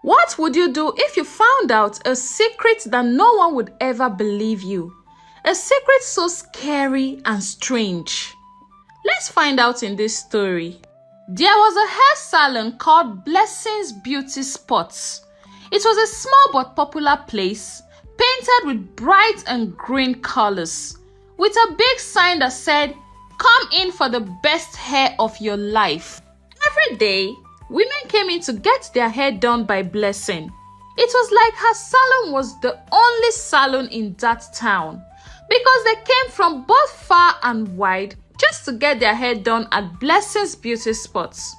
What would you do if you found out a secret that no one would ever believe you? A secret so scary and strange. Let's find out in this story. There was a hair salon called Blessing's Beauty Spots. It was a small but popular place, painted with bright and green colors, with a big sign that said, "Come in for the best hair of your life." Every day, women came in to get their hair done by Blessing. It was like her salon was the only salon in that town, because they came from both far and wide just to get their hair done at Blessing's Beauty Spots.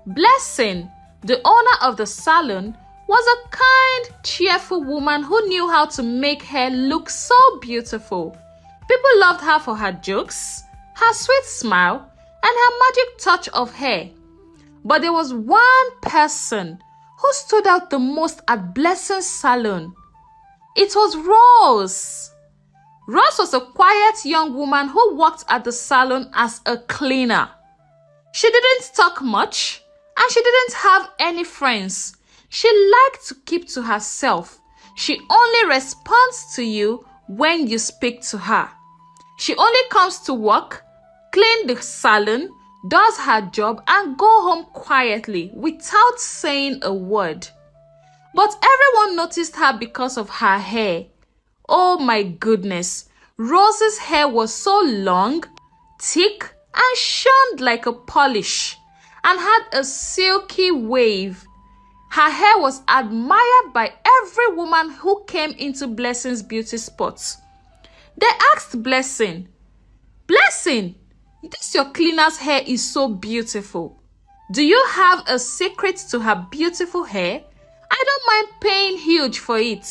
Blessing, the owner of the salon, was a kind, cheerful woman who knew how to make hair look so beautiful. People loved her for her jokes, her sweet smile, and her magic touch of hair. But there was one person who stood out the most at Blessing's salon. It was Rose. Rose was a quiet young woman who worked at the salon as a cleaner. She didn't talk much, and she didn't have any friends. She liked to keep to herself. She only responds to you when you speak to her. She only comes to work, clean the salon, does her job, and go home quietly without saying a word. But everyone noticed her because of her hair. Oh my goodness, Rose's hair was so long, thick, and shone like a polish, and had a silky wave. Her hair was admired by every woman who came into Blessing's Beauty Spots. They asked Blessing, "Blessing, this your cleaner's hair is so beautiful. Do you have a secret to her beautiful hair? I don't mind paying huge for it."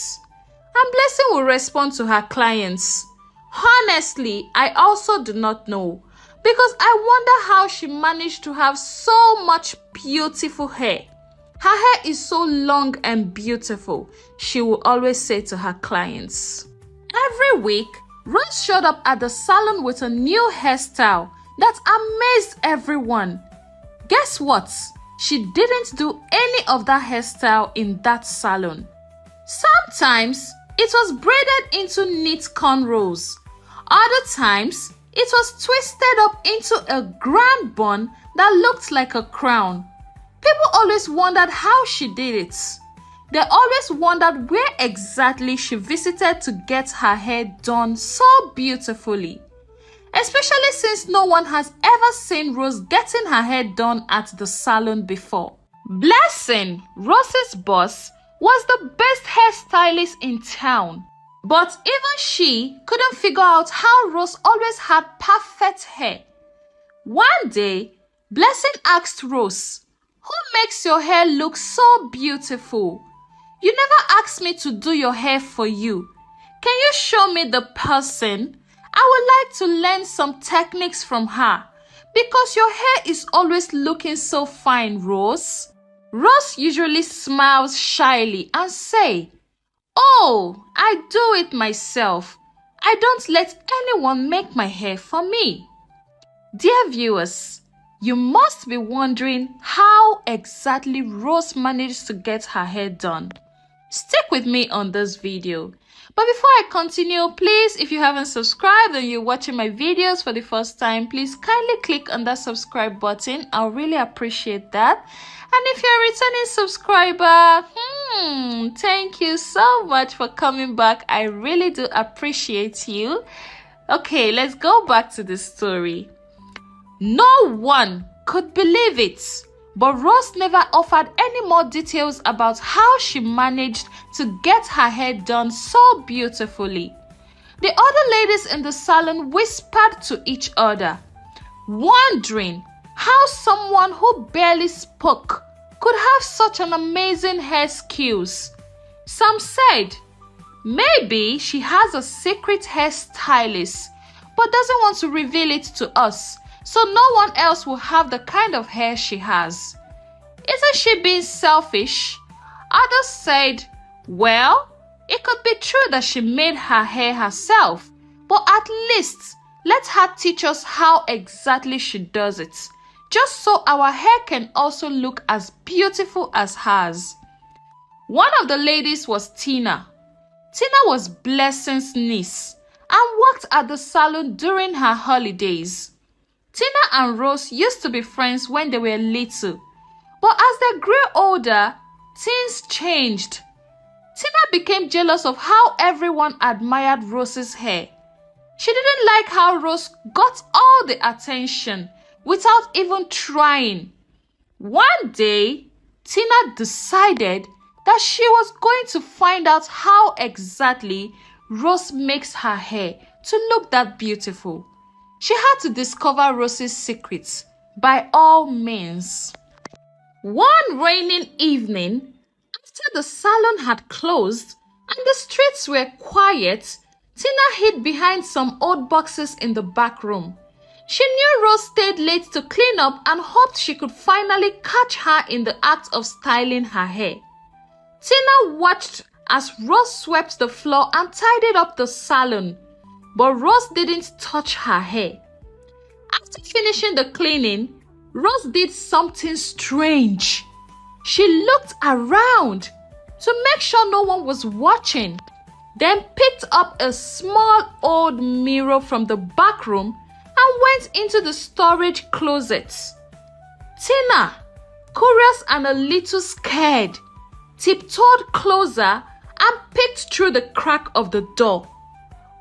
And Blessing will respond to her clients, "Honestly, I also do not know, because I wonder how she managed to have so much beautiful hair. Her hair is so long and beautiful," she will always say to her clients. Every week, Rose showed up at the salon with a new hairstyle that amazed everyone. Guess what? She didn't do any of that hairstyle in that salon. Sometimes, it was braided into neat cornrows. Other times, it was twisted up into a grand bun that looked like a crown. People always wondered how she did it. They always wondered where exactly she visited to get her hair done so beautifully. Especially since no one has ever seen Rose getting her hair done at the salon before. Blessing, Rose's boss, was the best hairstylist in town. But even she couldn't figure out how Rose always had perfect hair. One day, Blessing asked Rose, "Who makes your hair look so beautiful? You never asked me to do your hair for you. Can you show me the person? I would like to learn some techniques from her, because your hair is always looking so fine, Rose." Rose usually smiles shyly and say, "Oh, I do it myself. I don't let anyone make my hair for me." Dear viewers, you must be wondering how exactly Rose managed to get her hair done. Stick with me on this video. But before I continue, please, if you haven't subscribed and you're watching my videos for the first time, please kindly click on that subscribe button. I'll really appreciate that. And if you're a returning subscriber, thank you so much for coming back. I really do appreciate you. Okay, let's go back to the story. No one could believe it, but Rose never offered any more details about how she managed to get her hair done so beautifully. The other ladies in the salon whispered to each other, wondering how someone who barely spoke could have such an amazing hair skills. Some said, maybe she has a secret hairstylist, but doesn't want to reveal it to us, so no one else will have the kind of hair she has. Isn't she being selfish? Others said, well, it could be true that she made her hair herself, but at least let her teach us how exactly she does it, just so our hair can also look as beautiful as hers. One of the ladies was Tina. Tina was Blessing's niece and worked at the salon during her holidays. Tina and Rose used to be friends when they were little, but as they grew older, things changed. Tina became jealous of how everyone admired Rose's hair. She didn't like how Rose got all the attention without even trying. One day, Tina decided that she was going to find out how exactly Rose makes her hair to look that beautiful. She had to discover Rose's secrets by all means. One raining evening, after the salon had closed and the streets were quiet, Tina hid behind some old boxes in the back room. She knew Rose stayed late to clean up and hoped she could finally catch her in the act of styling her hair. Tina watched as Rose swept the floor and tidied up the salon, but Rose didn't touch her hair. After finishing the cleaning, Rose did something strange. She looked around to make sure no one was watching, then picked up a small old mirror from the back room and went into the storage closet. Tina, curious and a little scared, tiptoed closer and peeked through the crack of the door.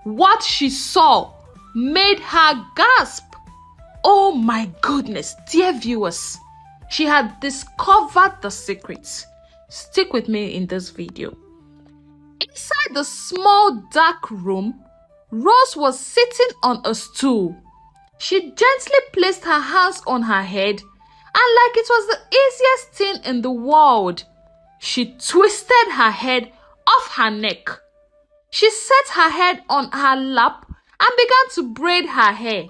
What she saw made her gasp. Oh my goodness, dear viewers, she had discovered the secret. Stick with me in this video. Inside the small dark room, Rose was sitting on a stool. She gently placed her hands on her head, and like it was the easiest thing in the world, she twisted her head off her neck. She set her head on her lap and began to braid her hair.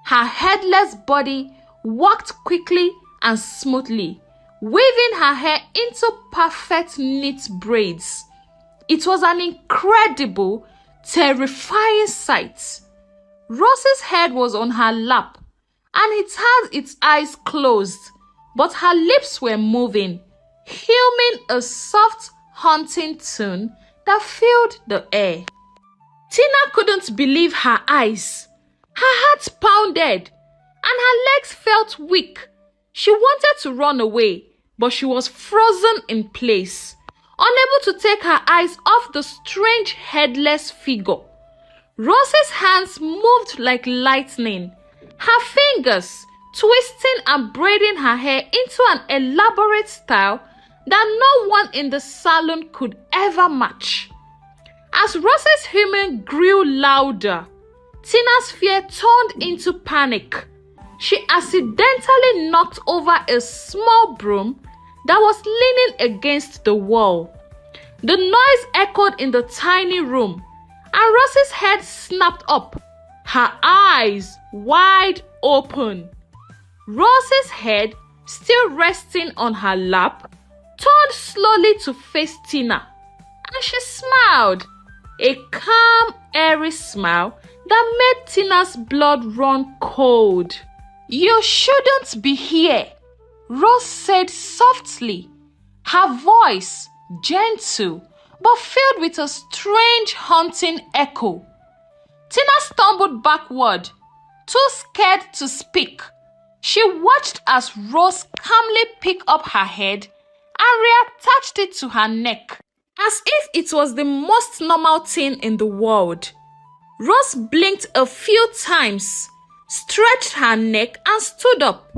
Her headless body walked quickly and smoothly, weaving her hair into perfect neat braids. It was an incredible, terrifying sight. Rose's head was on her lap and it had its eyes closed, but her lips were moving, humming a soft, haunting tune that filled the air. Tina couldn't believe her eyes. Her heart pounded and her legs felt weak. She wanted to run away, but she was frozen in place, unable to take her eyes off the strange headless figure. Rose's hands moved like lightning, her fingers twisting and braiding her hair into an elaborate style that no one in the salon could ever match. As Rose's humming grew louder, Tina's fear turned into panic. She accidentally knocked over a small broom that was leaning against the wall. The noise echoed in the tiny room, and Rose's head snapped up, her eyes wide open. Rose's head, still resting on her lap, turned slowly to face Tina, and she smiled, a calm, airy smile that made Tina's blood run cold. "You shouldn't be here," Rose said softly, her voice gentle but filled with a strange haunting echo. Tina stumbled backward, too scared to speak. She watched as Rose calmly picked up her head and reattached it to her neck, as if it was the most normal thing in the world. Rose blinked a few times, stretched her neck and stood up,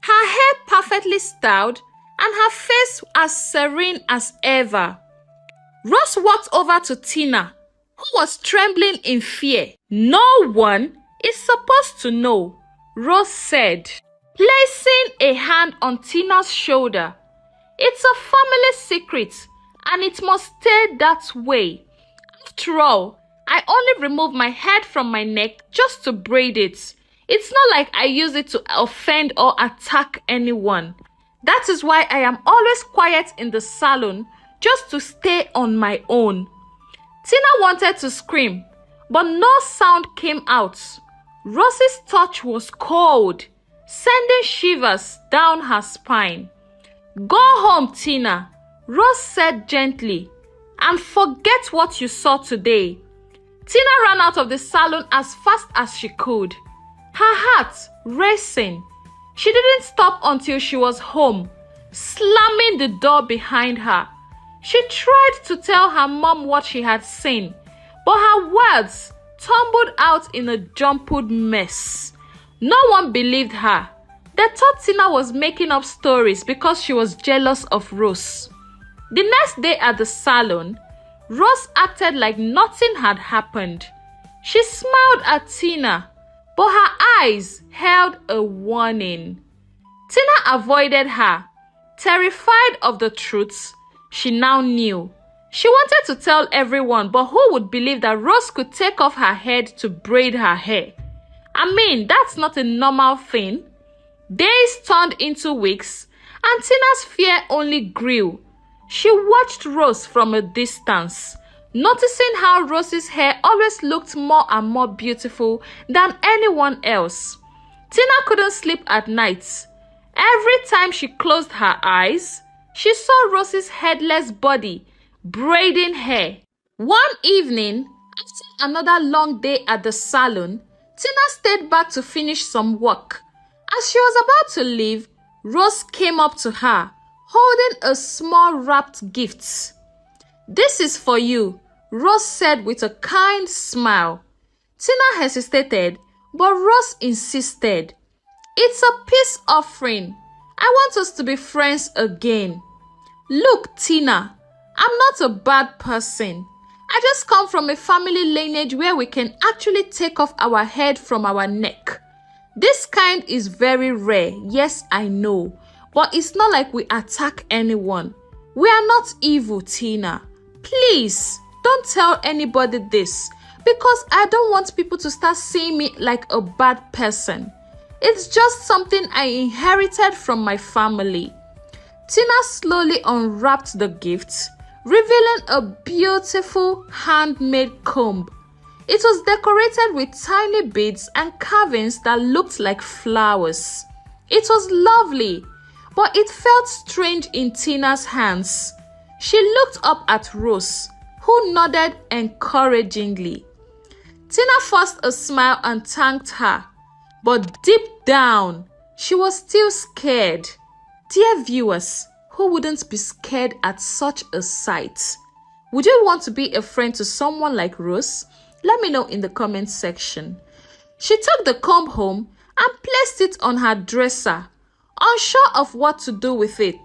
her hair perfectly styled and her face as serene as ever. Rose walked over to Tina, who was trembling in fear. "No one is supposed to know," Rose said, placing a hand on Tina's shoulder. "It's a family secret and it must stay that way. After all, I only removed my head from my neck just to braid it. It's not like I use it to offend or attack anyone. That is why I am always quiet in the salon, just to stay on my own." Tina wanted to scream, but no sound came out. Rose's touch was cold, sending shivers down her spine. "Go home, Tina," Rose said gently, "And forget what you saw today." Tina ran out of the salon as fast as she could, her heart racing. She didn't stop until she was home, slamming the door behind her. She tried to tell her mom what she had seen, but her words tumbled out in a jumbled mess. No one believed her. They thought Tina was making up stories because she was jealous of Rose. The next day at the salon, Rose acted like nothing had happened. She smiled at Tina, but her eyes held a warning. Tina avoided her, terrified of the truths she now knew. She wanted to tell everyone, but who would believe that Rose could take off her head to braid her hair? I mean, that's not a normal thing. Days turned into weeks, and Tina's fear only grew. She watched Rose from a distance, noticing how Rose's hair always looked more and more beautiful than anyone else. Tina couldn't sleep at night. Every time she closed her eyes, she saw Rose's headless body braiding hair. One evening, after another long day at the salon, Tina stayed back to finish some work. As she was about to leave, Rose came up to her, holding a small wrapped gift. "This is for you," Rose said with a kind smile. Tina hesitated, but Rose insisted. "It's a peace offering. I want us to be friends again." "Look, Tina, I'm not a bad person. I just come from a family lineage where we can actually take off our head from our neck. This kind is very rare, yes, I know, but it's not like we attack anyone. We are not evil, Tina. Please, don't tell anybody this, because I don't want people to start seeing me like a bad person. It's just something I inherited from my family." Tina slowly unwrapped the gift, revealing a beautiful handmade comb. It was decorated with tiny beads and carvings that looked like flowers. It was lovely, but it felt strange in Tina's hands. She looked up at Rose, who nodded encouragingly. Tina forced a smile and thanked her, but deep down, she was still scared. Dear viewers, who wouldn't be scared at such a sight? Would you want to be a friend to someone like Rose? Let me know in the comment section. She took the comb home and placed it on her dresser, unsure of what to do with it.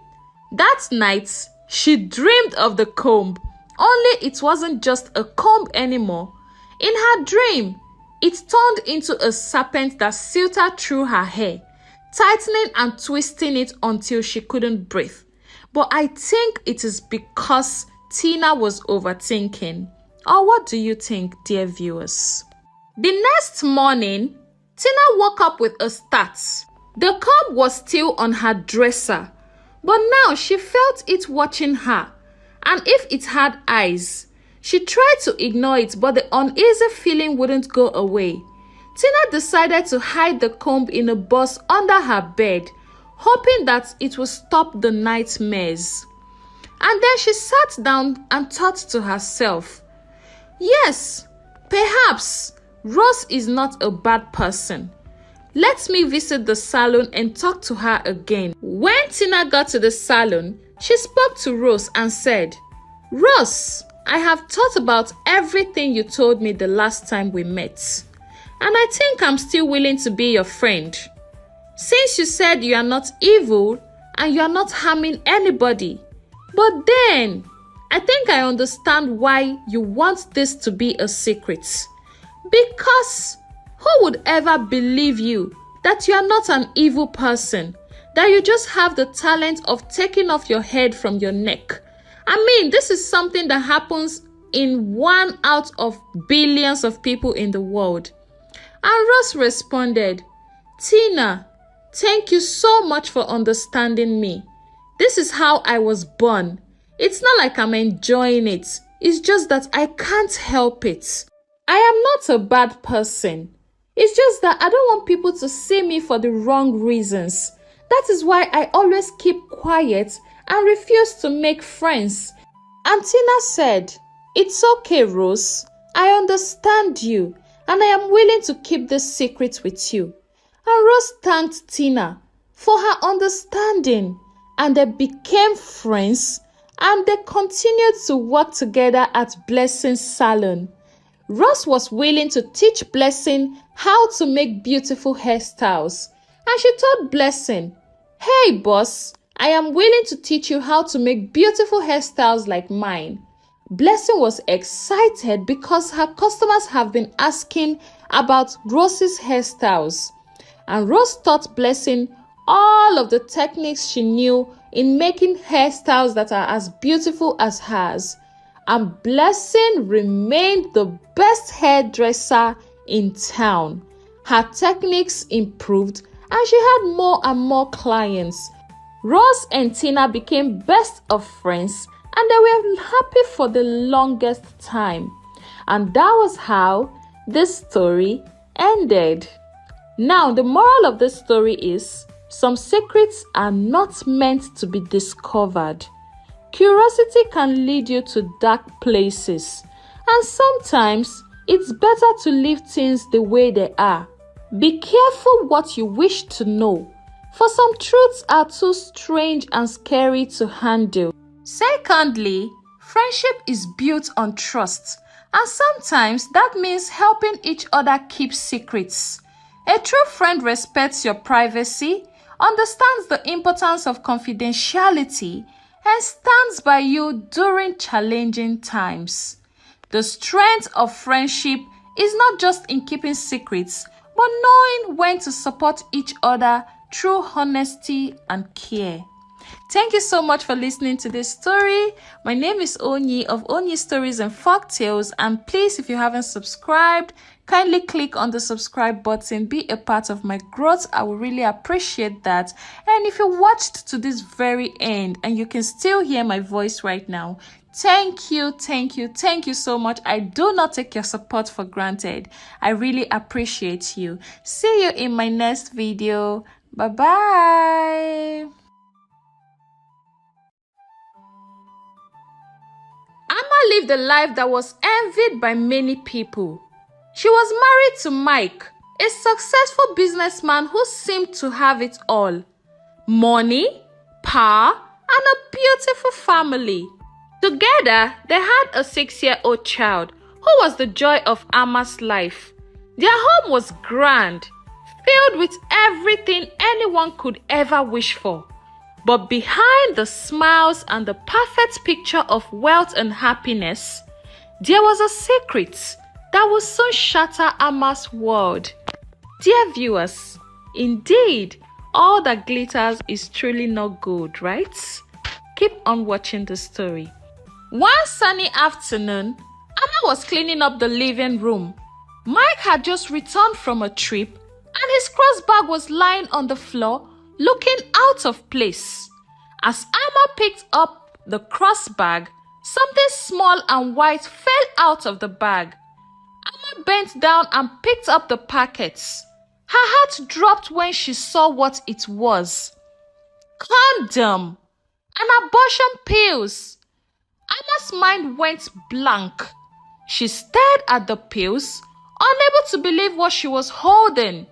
That night, she dreamed of the comb, only it wasn't just a comb anymore. In her dream, it turned into a serpent that silted through her hair, tightening and twisting it until she couldn't breathe. But I think it is because Tina was overthinking. Or what do you think, dear viewers? The next morning, Tina woke up with a start. The comb was still on her dresser, but now she felt it watching her. And if it had eyes, she tried to ignore it, but the uneasy feeling wouldn't go away. Tina decided to hide the comb in a box under her bed, hoping that it would stop the nightmares. And then she sat down and thought to herself, yes, perhaps Rose is not a bad person. Let me visit the salon and talk to her again. When Tina got to the salon, she spoke to Rose and said, "Rose, I have thought about everything you told me the last time we met, and I think I'm still willing to be your friend. Since you said you are not evil and you are not harming anybody, but then I think I understand why you want this to be a secret. Because who would ever believe you that you are not an evil person, that you just have the talent of taking off your head from your neck? I mean, this is something that happens in 1 out of billions of people in the world." And Rose responded, "Tina, thank you so much for understanding me. This is how I was born. It's not like I'm enjoying it. It's just that I can't help it. I am not a bad person. It's just that I don't want people to see me for the wrong reasons. That is why I always keep quiet and refused to make friends. And Tina said, "It's okay, Rose. I understand you, and I am willing to keep this secret with you." And Rose thanked Tina for her understanding, and they became friends, and they continued to work together at Blessing's salon. Rose was willing to teach Blessing how to make beautiful hairstyles, and she told Blessing, "Hey boss, I am willing to teach you how to make beautiful hairstyles like mine." Blessing was excited because her customers have been asking about Rose's hairstyles, and Rose taught Blessing all of the techniques she knew in making hairstyles that are as beautiful as hers. And Blessing remained the best hairdresser in town. Her techniques improved and she had more and more clients. Rose and Tina became best of friends and they were happy for the longest time. And that was how this story ended. Now, the moral of this story is some secrets are not meant to be discovered. Curiosity can lead you to dark places, and sometimes it's better to leave things the way they are. Be careful what you wish to know, for some truths are too strange and scary to handle. Secondly, friendship is built on trust, and sometimes that means helping each other keep secrets. A true friend respects your privacy, understands the importance of confidentiality, and stands by you during challenging times. The strength of friendship is not just in keeping secrets, but knowing when to support each other through honesty and care. Thank you so much for listening to this story. My name is Onyi of Onyi Stories and Folktales, and please, if you haven't subscribed, kindly click on the subscribe button. Be a part of my growth. I would really appreciate that. And if you watched to this very end and you can still hear my voice right now, thank you so much. I do not take your support for granted. I really appreciate you. See you in my next video. Bye bye. Amma lived a life that was envied by many people. She was married to Mike, a successful businessman who seemed to have it all: money, power, and a beautiful family. Together, they had a 6-year-old child who was the joy of Amma's life. Their home was grand, filled with everything anyone could ever wish for. But behind the smiles and the perfect picture of wealth and happiness, there was a secret that will soon shatter Amma's world. Dear viewers, indeed, all that glitters is truly not gold, right? Keep on watching the story. One sunny afternoon, Amma was cleaning up the living room. Mike had just returned from a trip, and his cross bag was lying on the floor, looking out of place. As Amma picked up the cross bag, something small and white fell out of the bag. Amma bent down and picked up the packets. Her heart dropped when she saw what it was. Condom! An abortion pills! Amma's mind went blank. She stared at the pills, unable to believe what she was holding.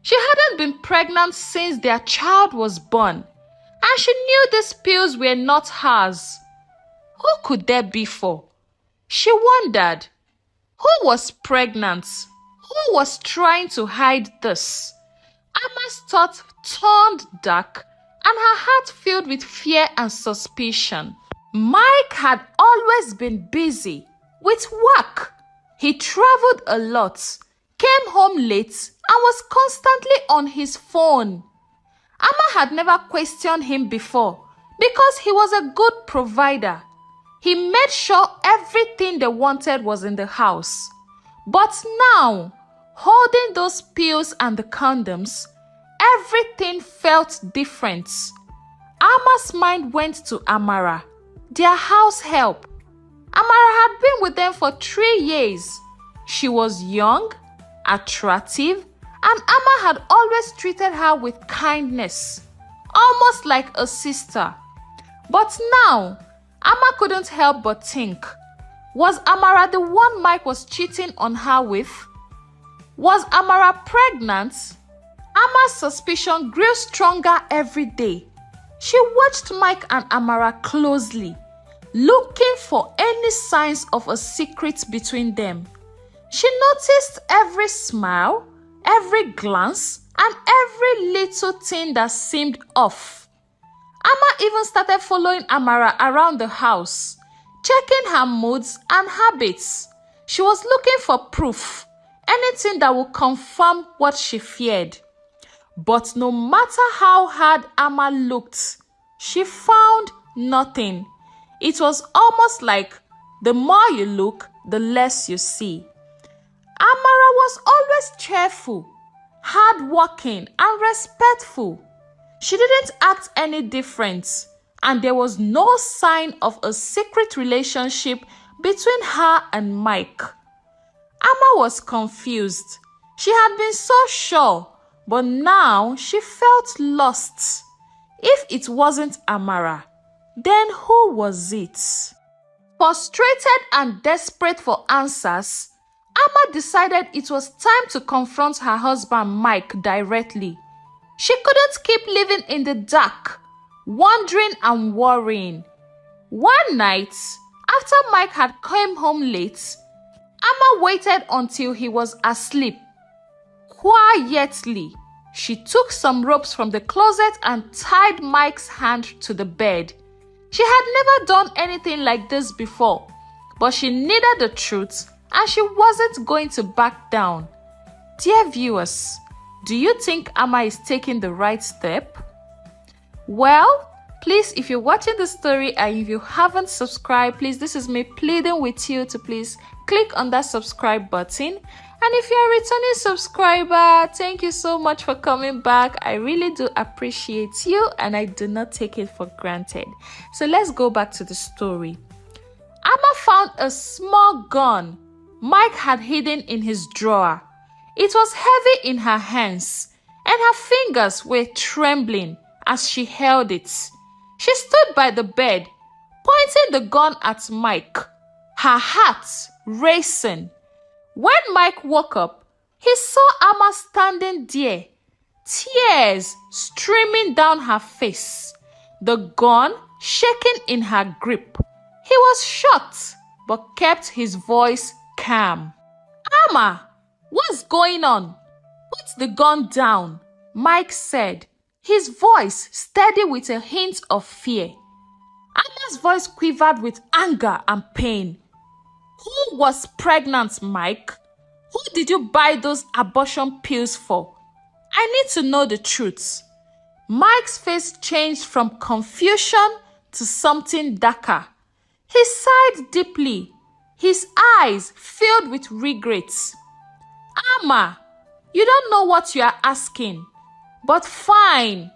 She hadn't been pregnant since their child was born, and she knew these pills were not hers. Who could they be for? She wondered. Who was pregnant? Who was trying to hide this? Amma's thoughts turned dark, and her heart filled with fear and suspicion. Mike had always been busy with work. He traveled a lot, came home late, and was constantly on his phone. Amma had never questioned him before because he was a good provider. He made sure everything they wanted was in the house. But now, holding those pills and the condoms, everything felt different. Amma's mind went to Amara, their house help. Amara had been with them for 3 years. She was young, attractive, and Amma had always treated her with kindness, almost like a sister. But now, Ama couldn't help but think, was Amara the one Mike was cheating on her with? Was Amara pregnant? Ama's suspicion grew stronger every day. She watched Mike and Amara closely, looking for any signs of a secret between them. She noticed every smile, every glance, and every little thing that seemed off. Ama even started following Amara around the house, checking her moods and habits. She was looking for proof, anything that would confirm what she feared. But no matter how hard Ama looked, she found nothing. It was almost like the more you look, the less you see. Amara was always cheerful, hardworking, and respectful. She didn't act any different, and there was no sign of a secret relationship between her and Mike. Ama was confused. She had been so sure, but now she felt lost. If it wasn't Amara, then who was it? Frustrated and desperate for answers, Ama decided it was time to confront her husband Mike directly. She couldn't keep living in the dark, wondering and worrying. One night, after Mike had come home late, Ama waited until he was asleep. Quietly, she took some ropes from the closet and tied Mike's hand to the bed. She had never done anything like this before, but she needed the truth and she wasn't going to back down. Dear viewers, do you think Ama is taking the right step? Well, please, if you're watching the story and if you haven't subscribed, please, this is me pleading with you to please click on that subscribe button. And if you're a returning subscriber, thank you so much for coming back. I really do appreciate you and I do not take it for granted. So let's go back to the story. Ama found a small gun Mike had hidden in his drawer. It was heavy in her hands and her fingers were trembling as she held it. She stood by the bed, pointing the gun at Mike, her heart racing. When Mike woke up, he saw Ama standing there, tears streaming down her face, the gun shaking in her grip. He was shocked, but kept his voice calm. Ama, what's going on? Put the gun down, Mike said, his voice steady with a hint of fear. Ama's voice quivered with anger and pain. Who was pregnant, Mike? Who did you buy those abortion pills for? I need to know the truth. Mike's face changed from confusion to something darker. He sighed deeply, his eyes filled with regrets. Ama, you don't know what you are asking. But fine,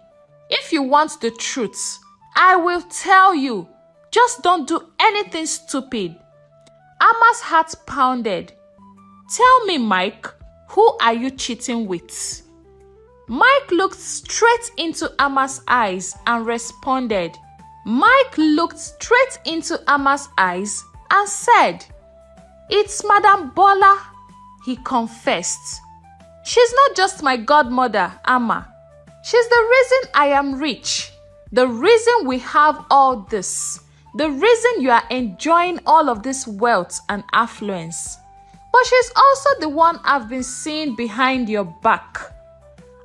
if you want the truth, I will tell you. Just don't do anything stupid. Ama's heart pounded. Tell me, Mike, who are you cheating with? Mike looked straight into Ama's eyes and responded. Mike looked straight into Ama's eyes and said, It's Madam Bola, he confessed. She's not just my godmother, Ama. She's the reason I am rich, the reason we have all this, the reason you are enjoying all of this wealth and affluence. But she's also the one I've been seeing behind your back.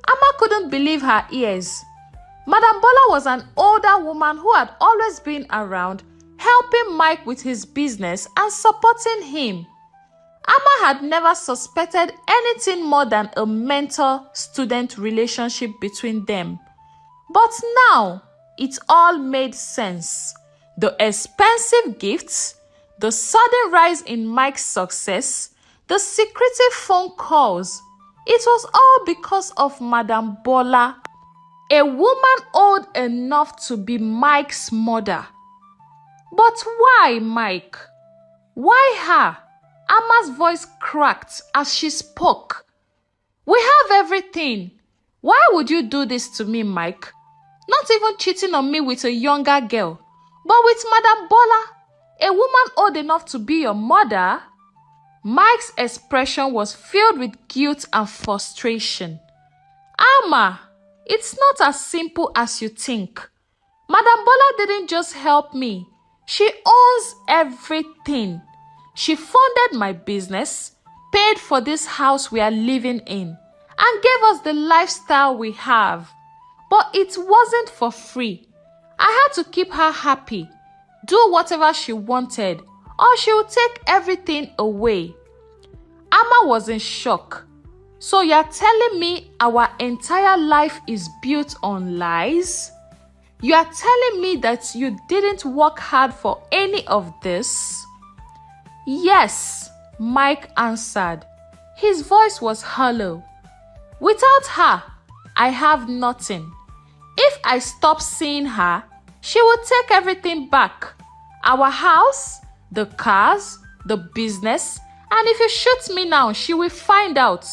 Ama couldn't believe her ears. Madam Bola was an older woman who had always been around, helping Mike with his business and supporting him. Ama had never suspected anything more than a mentor-student relationship between them. But now, it all made sense. The expensive gifts, the sudden rise in Mike's success, the secretive phone calls. It was all because of Madam Bola, a woman old enough to be Mike's mother. But why Mike? Why her? Ama's voice cracked as she spoke. We have everything. Why would you do this to me, Mike? Not even cheating on me with a younger girl. But with Madam Bola, a woman old enough to be your mother, Mike's expression was filled with guilt and frustration. Amma, it's not as simple as you think. Madam Bola didn't just help me. She owns everything. She funded my business, paid for this house we are living in, and gave us the lifestyle we have. But it wasn't for free. I had to keep her happy, do whatever she wanted, or she would take everything away. Amma was in shock. So you're telling me our entire life is built on lies? You are telling me that you didn't work hard for any of this? Yes, Mike answered. His voice was hollow. Without her, I have nothing. If I stop seeing her, she will take everything back. Our house, the cars, the business, and if you shoot me now, she will find out.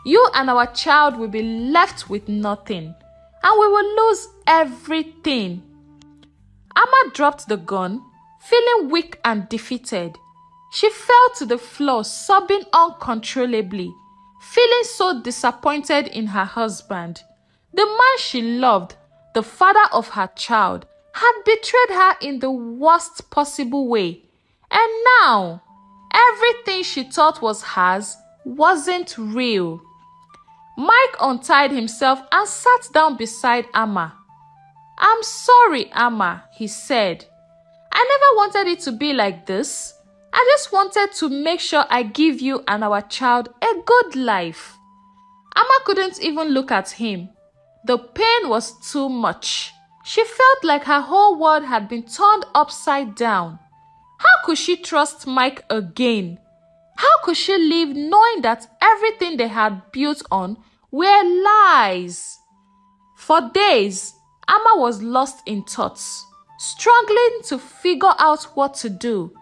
You and our child will be left with nothing, and we will lose everything. Amma dropped the gun, feeling weak and defeated. She fell to the floor, sobbing uncontrollably, feeling so disappointed in her husband. The man she loved, the father of her child, had betrayed her in the worst possible way. And now, everything she thought was hers wasn't real. Mike untied himself and sat down beside Amma. I'm sorry, Amma, he said. I never wanted it to be like this. I just wanted to make sure I give you and our child a good life. Amma couldn't even look at him. The pain was too much. She felt like her whole world had been turned upside down. How could she trust Mike again? How could she live knowing that everything they had built on were lies? For days, Amma was lost in thoughts, struggling to figure out what to do.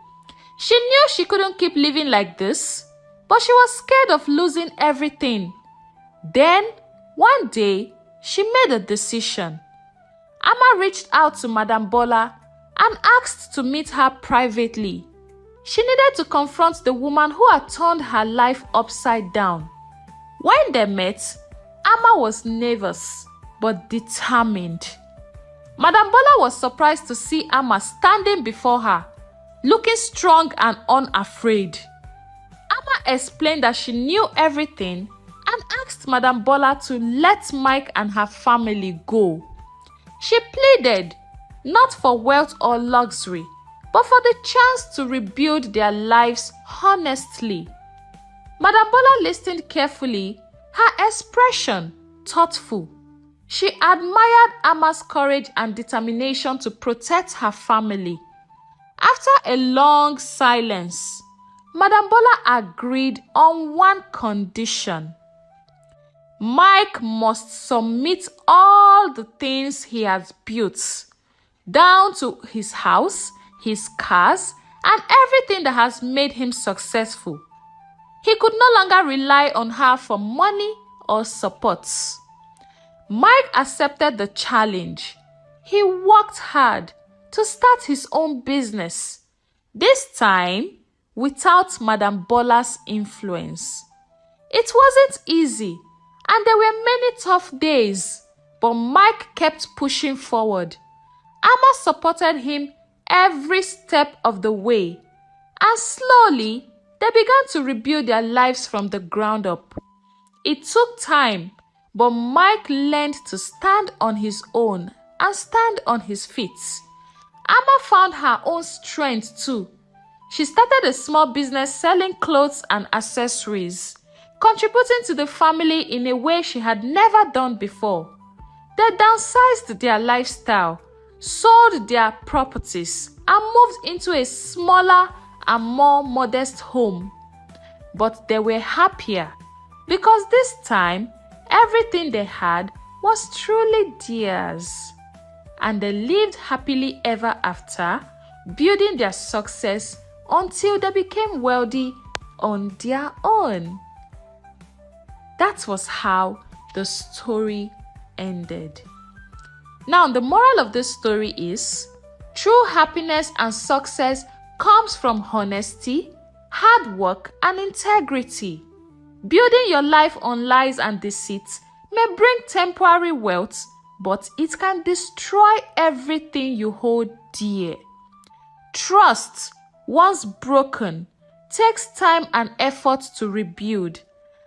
She knew she couldn't keep living like this, but she was scared of losing everything. Then, one day, she made a decision. Amma reached out to Madam Bola and asked to meet her privately. She needed to confront the woman who had turned her life upside down. When they met, Amma was nervous but determined. Madam Bola was surprised to see Amma standing before her, looking strong and unafraid. Amma explained that she knew everything and asked Madam Bola to let Mike and her family go. She pleaded, not for wealth or luxury, but for the chance to rebuild their lives honestly. Madam Bola listened carefully, her expression thoughtful. She admired Amma's courage and determination to protect her family. After a long silence, Madam Bola agreed on one condition. Mike must submit all the things he has built, down to his house, his cars, and everything that has made him successful. He could no longer rely on her for money or support. Mike accepted the challenge. He worked hard to start his own business, this time without Madam Bola's influence. It wasn't easy, and there were many tough days, but Mike kept pushing forward. Amma supported him every step of the way, and slowly they began to rebuild their lives from the ground up. It took time, but Mike learned to stand on his own and stand on his feet. Amma found her own strength too. She started a small business selling clothes and accessories, contributing to the family in a way she had never done before. They downsized their lifestyle, sold their properties, and moved into a smaller and more modest home. But they were happier because this time, everything they had was truly theirs. And they lived happily ever after, building their success until they became wealthy on their own. That was how the story ended. Now, the moral of this story is, True happiness and success comes from honesty, hard work, and integrity. Building your life on lies and deceit may bring temporary wealth, but it can destroy everything you hold dear. Trust, once broken, takes time and effort to rebuild,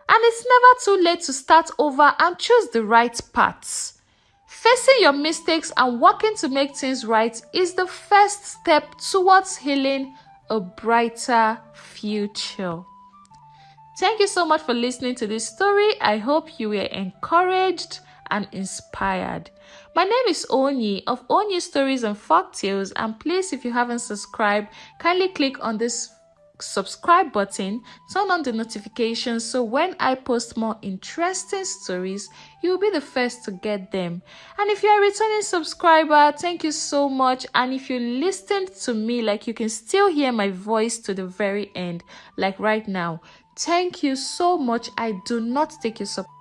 and it's never too late to start over and choose the right paths. Facing your mistakes and working to make things right is the first step towards healing a brighter future. Thank you so much for listening to this story. I hope you were encouraged and inspired. My name is Onyi of Onyi Stories and Folktales, and please, if you haven't subscribed, kindly click on this subscribe button, turn on the notifications so when I post more interesting stories, you'll be the first to get them. And if you're a returning subscriber, thank you so much. And if you listened to me, like you can still hear my voice to the very end, like right now, thank you so much. I do not take your support.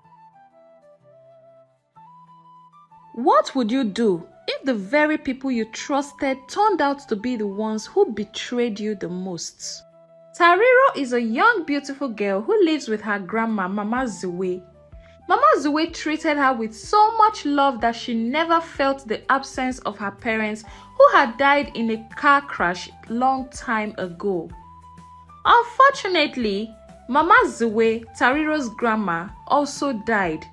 What would you do if the very people you trusted turned out to be the ones who betrayed you the most? Tariro is a young, beautiful girl who lives with her grandma, Mama Zue. Mama Zue treated her with so much love that she never felt the absence of her parents who had died in a car crash long time ago. Unfortunately, Mama Zue, Tariro's grandma, also died,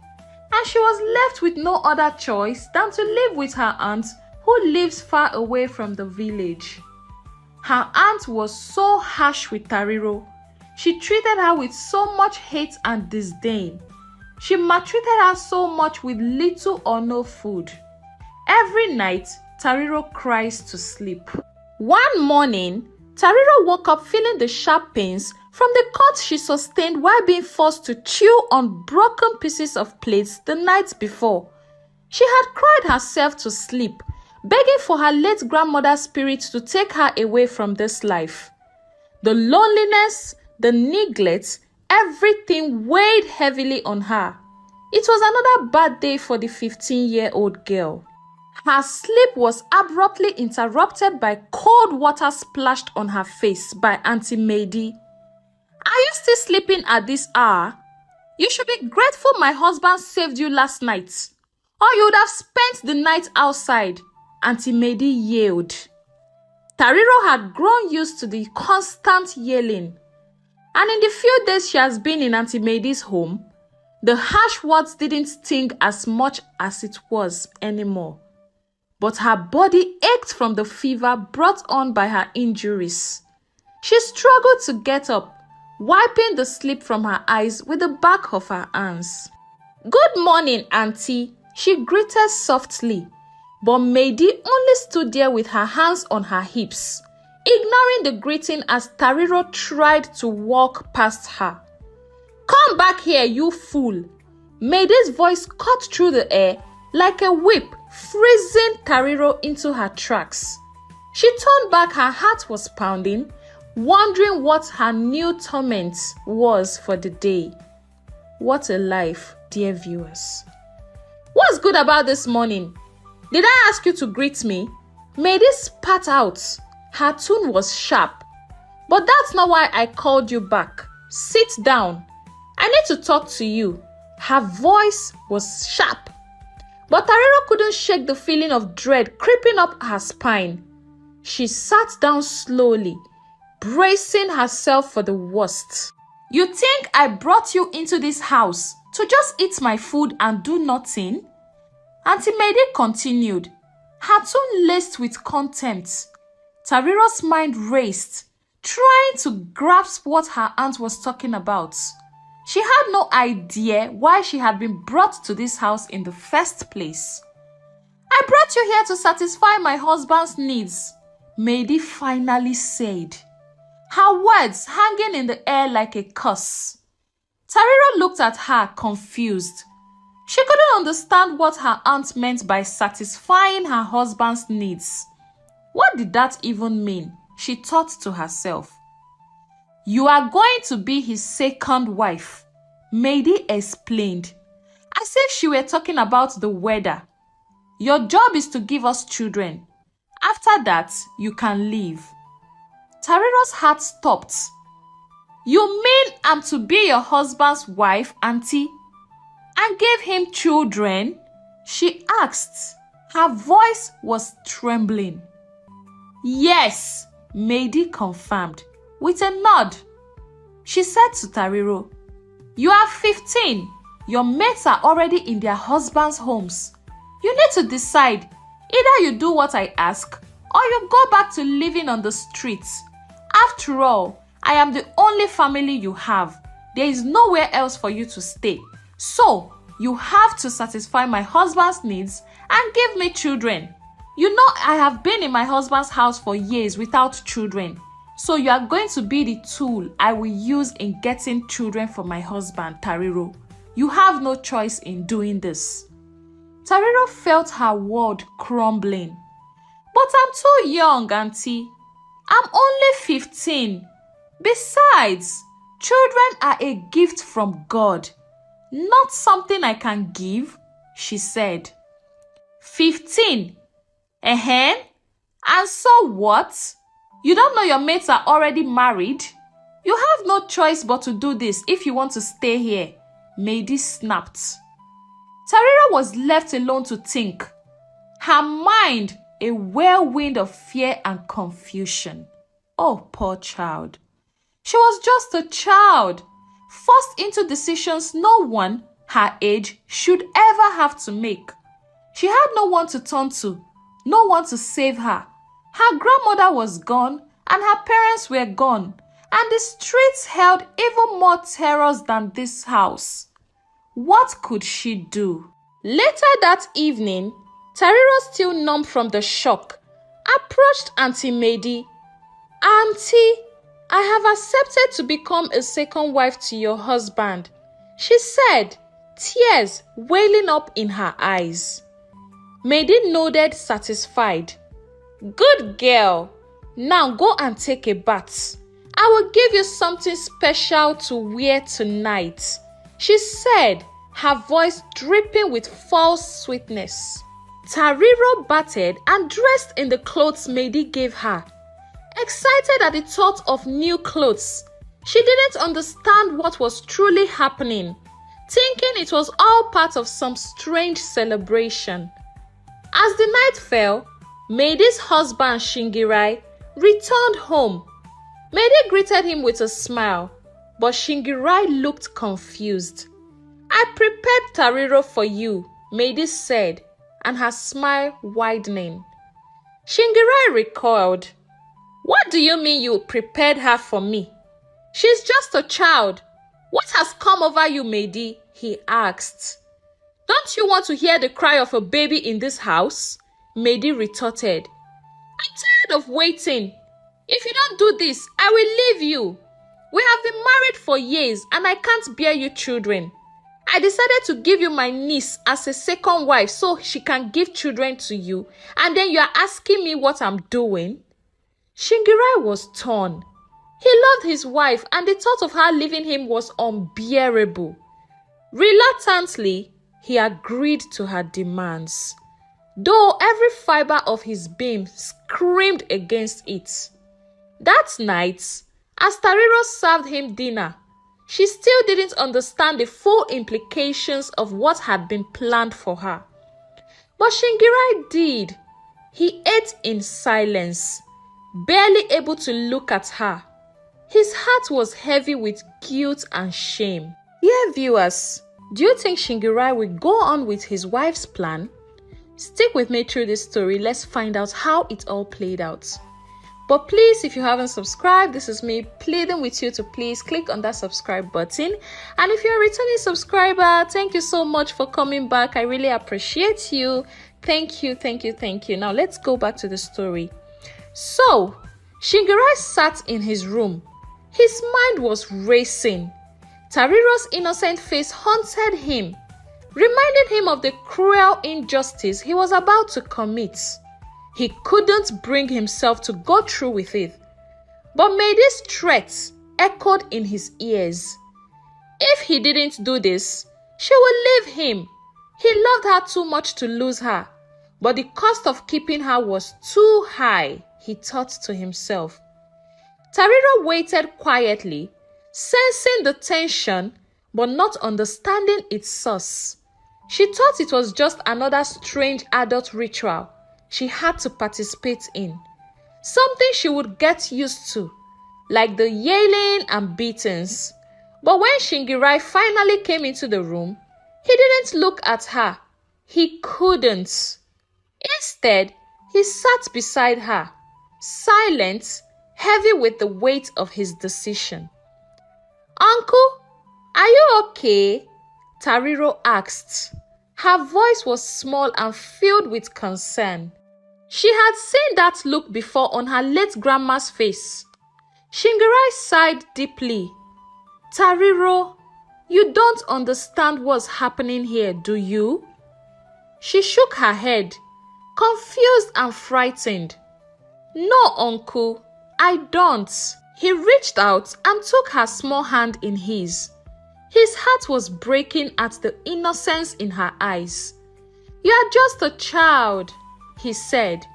and she was left with no other choice than to live with her aunt who lives far away from the village. Her aunt was so harsh with Tariro. She treated her with so much hate and disdain. She maltreated her so much with little or no food. Every night, Tariro cries to sleep. One morning, Tariro woke up feeling the sharp pains from the cuts she sustained while being forced to chew on broken pieces of plates the night before. She had cried herself to sleep, begging for her late grandmother's spirit to take her away from this life. The loneliness, the neglect, everything weighed heavily on her. It was another bad day for the 15-year-old girl. Her sleep was abruptly interrupted by cold water splashed on her face by Auntie Mady. "Are you still sleeping at this hour? You should be grateful my husband saved you last night, or you would have spent the night outside," Auntie Mady yelled. Tariro had grown used to the constant yelling, and in the few days she has been in Auntie Mady's home, the harsh words didn't sting as much as it was anymore. But her body ached from the fever brought on by her injuries. She struggled to get up, wiping the sleep from her eyes with the back of her hands. "Good morning, Auntie," she greeted softly, but Mady only stood there with her hands on her hips, ignoring the greeting as Tariro tried to walk past her. "Come back here, you fool!" Mady's voice cut through the air like a whip, freezing Tariro into her tracks. She turned back, her heart was pounding, wondering what her new torment was for the day. What a life, dear viewers. "What's good about this morning? Did I ask you to greet me?" Mady spat out. Her tone was sharp. "But that's not why I called you back. Sit down. I need to talk to you." Her voice was sharp. But Tariro couldn't shake the feeling of dread creeping up her spine. She sat down slowly, bracing herself for the worst. "You think I brought you into this house to just eat my food and do nothing?" Auntie Mady continued, her tone laced with contempt. Tariro's mind raced, trying to grasp what her aunt was talking about. She had no idea why she had been brought to this house in the first place. "I brought you here to satisfy my husband's needs," Mady finally said, her words hanging in the air like a curse. Tariro looked at her confused. She couldn't understand what her aunt meant by satisfying her husband's needs. What did that even mean? She thought to herself. "You are going to be his second wife," Mady explained, as if she were talking about the weather. "Your job is to give us children. After that, you can leave. Tariro's heart stopped. You mean I'm to be your husband's wife, auntie? And gave him children? She asked. Her voice was trembling. Yes, Maidie confirmed with a nod. She said to Tariro, you are 15. Your mates are already in their husbands' homes. You need to decide. Either you do what I ask or you go back to living on the streets. After all, I am the only family you have. There is nowhere else for you to stay. So, you have to satisfy my husband's needs and give me children. You know I have been in my husband's house for years without children. So you are going to be the tool I will use in getting children for my husband, Tariro. You have no choice in doing this. Tariro felt her world crumbling. But I'm too young, auntie. I'm only 15. Besides, children are a gift from God, not something I can give, she said. 15? And so what? You don't know your mates are already married? You have no choice but to do this if you want to stay here, Maidie snapped. Tariro was left alone to think, her mind a whirlwind of fear and confusion. Oh, poor child. She was just a child, forced into decisions no one her age should ever have to make. She had no one to turn to, no one to save her. Her grandmother was gone and her parents were gone, and the streets held even more terrors than this house. What could she do? Later that evening, Tariro, still numb from the shock, approached Auntie Maidie. Auntie, I have accepted to become a second wife to your husband, she said, tears welling up in her eyes. Maidie nodded, satisfied. Good girl. Now go and take a bath. I will give you something special to wear tonight, she said, her voice dripping with false sweetness. Tariro bathed and dressed in the clothes Maidie gave her. Excited at the thought of new clothes, she didn't understand what was truly happening, thinking it was all part of some strange celebration. As the night fell, Maidie's husband Shingirai returned home. Maidie greeted him with a smile, but Shingirai looked confused. I prepared Tariro for you, Maidie said, and her smile widening. Shingirai recoiled. What do you mean you prepared her for me? She's just a child. What has come over you, Maidie? He asked. Don't you want to hear the cry of a baby in this house? Maidie retorted. I'm tired of waiting. If you don't do this, I will leave you. We have been married for years and I can't bear you children. I decided to give you my niece as a second wife so she can give children to you, and then you are asking me what I'm doing? Shingirai was torn. He loved his wife and the thought of her leaving him was unbearable. Reluctantly, he agreed to her demands, though every fiber of his being screamed against it. That night, as Tariro served him dinner, she still didn't understand the full implications of what had been planned for her. But Shingirai did. He ate in silence, barely able to look at her. His heart was heavy with guilt and shame. Dear viewers, do you think Shingirai will go on with his wife's plan? Stick with me through this story. Let's find out how it all played out. But please, if you haven't subscribed, this is me pleading with you to please click on that subscribe button. And if you're a returning subscriber, thank you so much for coming back. I really appreciate you. Thank you, thank you, thank you. Now let's go back to the story. So, Shingirai sat in his room. His mind was racing. Tariro's innocent face haunted him, reminding him of the cruel injustice he was about to commit. He couldn't bring himself to go through with it. But Maidie's threats echoed in his ears. If he didn't do this, she would leave him. He loved her too much to lose her. but the cost of keeping her was too high, he thought to himself. Tariro waited quietly, sensing the tension but not understanding its source. She thought it was just another strange adult ritual she had to participate in, something she would get used to, like the yelling and beatings. But when Shingirai finally came into the room, he didn't look at her. He couldn't. Instead, he sat beside her, silent, heavy with the weight of his decision. "Uncle, are you okay?" Tariro asked. Her voice was small and filled with concern. She had seen that look before on her late grandma's face. Shingirai sighed deeply. "Tariro, you don't understand what's happening here, do you?" She shook her head, confused and frightened. "No, uncle, I don't." He reached out and took her small hand in his. His heart was breaking at the innocence in her eyes. "You are just a child," he said,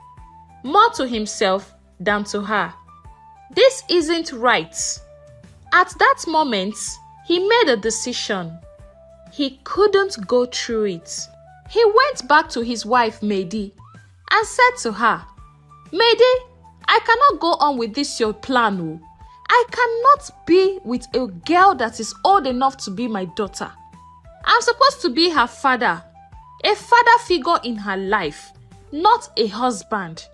more to himself than to her. "This isn't right." At that moment, he made a decision. He couldn't go through it. He went back to his wife, Mehdi, and said to her, "Mehdi, I cannot go on with this your plan. Oh. I cannot be with a girl that is old enough to be my daughter. I'm supposed to be her father, a father figure in her life, not a husband.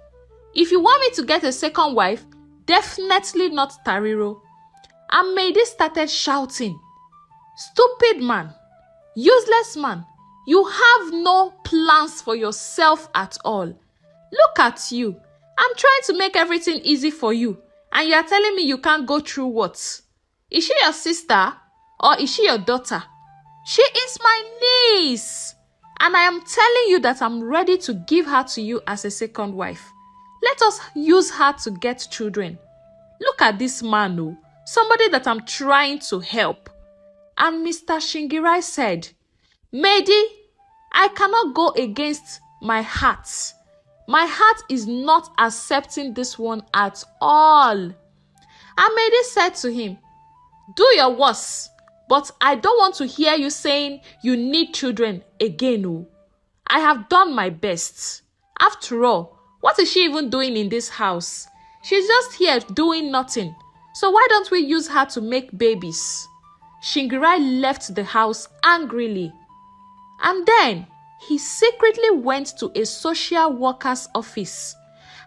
If you want me to get a second wife, definitely not Tariro." And Mehdi started shouting, "Stupid man, useless man, you have no plans for yourself at all. Look at you. I'm trying to make everything easy for you, and you are telling me you can't go through what? Is she your sister or is she your daughter? She is my niece, and I am telling you that I'm ready to give her to you as a second wife. Let us use her to get children. Look at this man, oh, somebody that I'm trying to help." And Mr. Shingirai said, "Mehdi, I cannot go against my heart. My heart is not accepting this one at all." And Mehdi said to him, "Do your worst, but I don't want to hear you saying you need children again. Oh. I have done my best. After all, what is she even doing in this house? She's just here doing nothing. So why don't we use her to make babies?" Shingirai left the house angrily. And then he secretly went to a social worker's office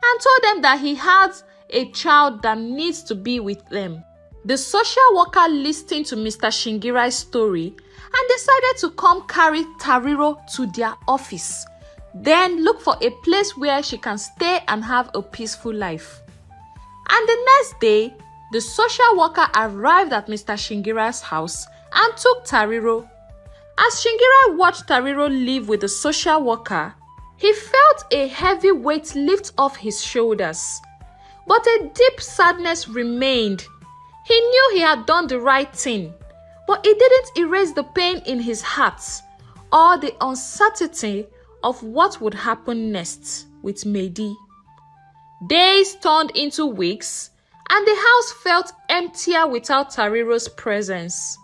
and told them that he had a child that needs to be with them. The social worker listened to Mr. Shingirai's story and decided to come carry Tariro to their office, then look for a place where she can stay and have a peaceful life. And the next day, the social worker arrived at Mr. Shingirai's house and took Tariro. As Shingirai watched Tariro live with the social worker, he felt a heavy weight lift off his shoulders. But a deep sadness remained. He knew he had done the right thing, but it didn't erase the pain in his heart or the uncertainty of what would happen next with Mehdi. Days turned into weeks, and the house felt emptier without Tariro's presence.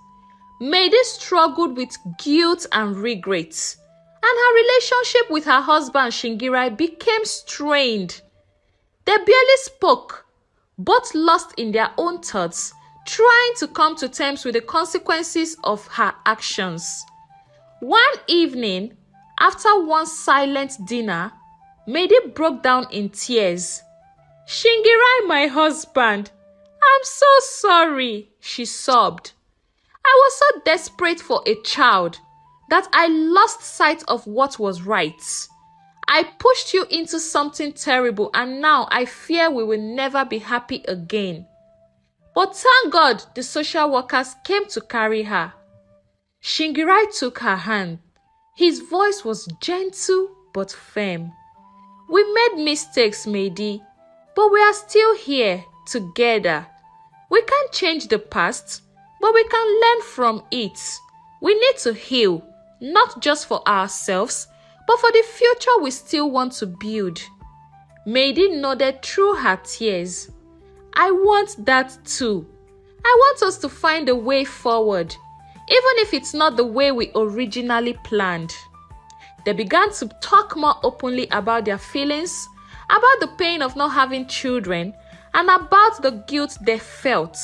Mehdi struggled with guilt and regret, and her relationship with her husband Shingirai became strained. They barely spoke, both lost in their own thoughts, trying to come to terms with the consequences of her actions. One evening, after one silent dinner, Mehdi broke down in tears. "Shingirai, my husband, I'm so sorry," she sobbed. "I was so desperate for a child that I lost sight of what was right. I pushed you into something terrible, and now I fear we will never be happy again. But thank God the social workers came to carry her." Shingirai took her hand. His voice was gentle but firm. "We made mistakes, Mehdi, but we are still here together. We can't change the past, but we can learn from it. We need to heal, not just for ourselves, but for the future we still want to build. Maidie nodded through her tears. I want that too. I want us to find a way forward, even if it's not the way we originally planned. They began to talk more openly about their feelings, about the pain of not having children, and about the guilt they felt.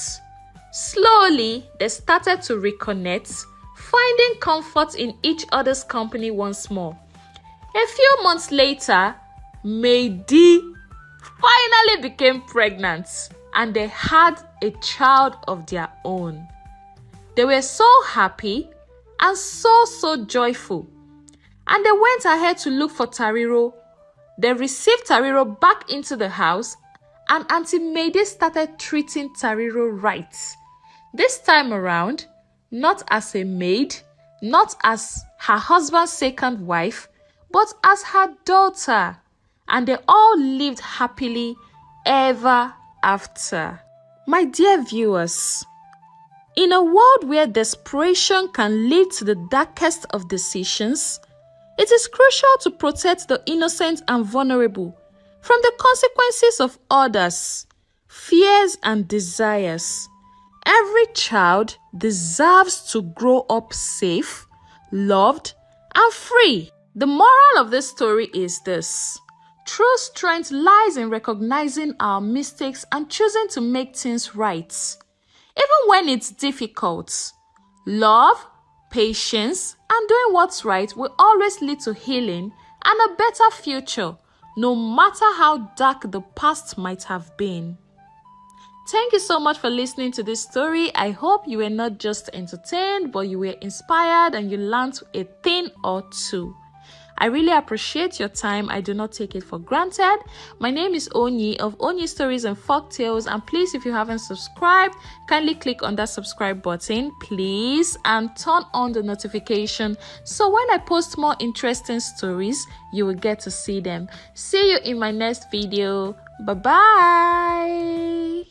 Slowly, they started to reconnect, finding comfort in each other's company once more. A few months later, Maidie finally became pregnant, and they had a child of their own. They were so happy and so joyful, and they went ahead to look for Tariro. They received Tariro back into the house, and Auntie Maidie started treating Tariro right. This time around, not as a maid, not as her husband's second wife, but as her daughter. And they all lived happily ever after. My dear viewers, in a world where desperation can lead to the darkest of decisions, it is crucial to protect the innocent and vulnerable from the consequences of others' fears and desires. Every child deserves to grow up safe, loved, and free. The moral of this story is this: true strength lies in recognizing our mistakes and choosing to make things right, even when it's difficult. Love, patience, and doing what's right will always lead to healing and a better future, no matter how dark the past might have been. Thank you so much for listening to this story. I hope you were not just entertained, but you were inspired and you learned a thing or two. I really appreciate your time. I do not take it for granted. My name is Onyi of Onyi Stories and Folktales, and please, if you haven't subscribed, kindly click on that subscribe button, please, and turn on the notification so when I post more interesting stories, you will get to see them. See you in my next video. Bye-bye.